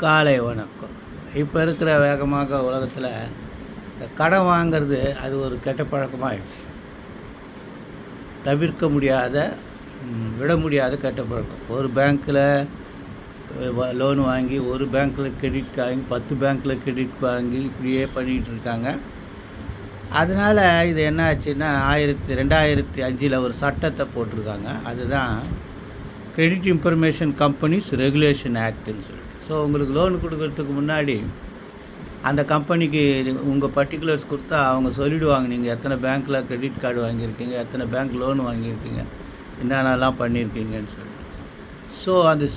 காலை வணக்கம். இப்போ இருக்கிற வேகமாக உலகத்தில் கடன் வாங்கிறது அது ஒரு கெட்ட பழக்கமாகிடுச்சு. தவிர்க்க முடியாத விட முடியாத கெட்ட பழக்கம். ஒரு பேங்க்கில் லோன் வாங்கி, ஒரு பேங்க்கில் கிரெடிட் வாங்கி, 10 பேங்க்கில் கிரெடிட் வாங்கி இப்படியே பண்ணிகிட்டு இருக்காங்க. அதனால் இது என்ன ஆச்சுன்னா 2005 ஒரு சட்டத்தை போட்டிருக்காங்க. அதுதான் கிரெடிட் இன்ஃபர்மேஷன் கம்பெனிஸ் ரெகுலேஷன் ஆக்ட்னு சொல்லிட்டு. ஸோ உங்களுக்கு லோன் கொடுக்கறதுக்கு முன்னாடி அந்த கம்பெனிக்கு உங்கள் பர்டிகுலர்ஸ் கொடுத்தா அவங்க சொல்லிவிடுவாங்க, நீங்கள் எத்தனை பேங்க்கில் கிரெடிட் கார்டு வாங்கியிருக்கீங்க, எத்தனை பேங்க் லோன் வாங்கியிருக்கீங்க, என்னென்னலாம் பண்ணியிருக்கீங்கன்னு சொல்லி. ஸோ அந்த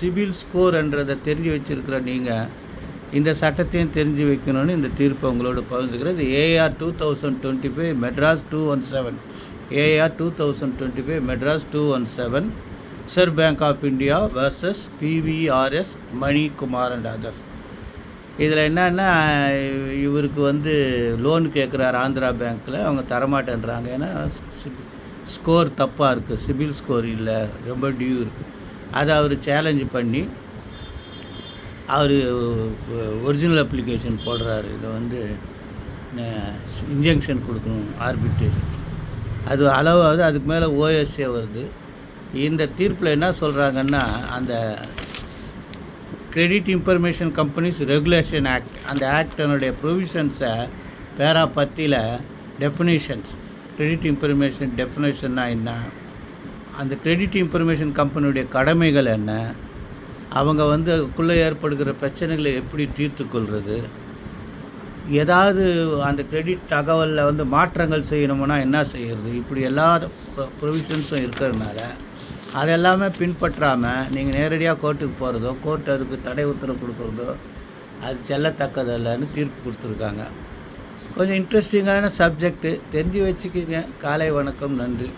சிபில் ஸ்கோர்ன்றதை தெரிஞ்சு வச்சுருக்கிற நீங்கள் இந்த சட்டத்தையும் தெரிஞ்சு வைக்கணும்னு இந்த தீர்ப்பை உங்களோட பகிர்ந்துக்கிறது. AR 2025 Madras 217 AR 2025 Madras 217 Reserve Bank of India vs PVRS Manikumar and others. இதில் என்னென்னா, இவருக்கு லோன் கேட்குறாரு ஆந்திரா பேங்க்கில், அவங்க தரமாட்டேன்றாங்க. ஏன்னா ஸ்கோர் தப்பாக இருக்குது, சிபில் ஸ்கோர் இல்லை, ரொம்ப டியூ இருக்குது. அதை அவர் சேலஞ்சு பண்ணி அவர் ஒரிஜினல் அப்ளிகேஷன் போடுறாரு. இதை இன்ஜெக்ஷன் கொடுக்கணும், ஆர்பிட்ரேஷன். அது அளவாகுது, அதுக்கு மேலே OSA வருது. இந்த தீர்ப்பில் என்ன சொல்கிறாங்கன்னா, அந்த credit information companies regulation act, அந்த ஆக்டனுடைய ப்ரொவிஷன்ஸை பேரா 10 டெஃபினேஷன்ஸ், கிரெடிட் இன்ஃபர்மேஷன் டெஃபினேஷன்னா என்ன, அந்த கிரெடிட் இன்ஃபர்மேஷன் கம்பெனியுடைய கடமைகள் என்ன, அவங்க அதுக்குள்ளே ஏற்படுகிற பிரச்சனைகளை எப்படி தீர்த்து கொள்வது, ஏதாவது அந்த கிரெடிட் தகவலில் மாற்றங்கள் செய்யணும்னா என்ன செய்கிறது, இப்படி எல்லா ப்ரொவிஷன்ஸும் இருக்கிறதுனால அதெல்லாமே பின்பற்றாமல் நீங்கள் நேரடியாக கோர்ட்டுக்கு போகிறதோ, கோர்ட் அதுக்கு தடை உத்தரவு கொடுக்குறதோ அது செல்லத்தக்கதில்லைன்னு தீர்ப்பு கொடுத்துருக்காங்க. கொஞ்சம் இன்ட்ரெஸ்டிங்கான சப்ஜெக்டு, தெரிஞ்சு வச்சுக்கிங்க. காலை வணக்கம், நன்றி.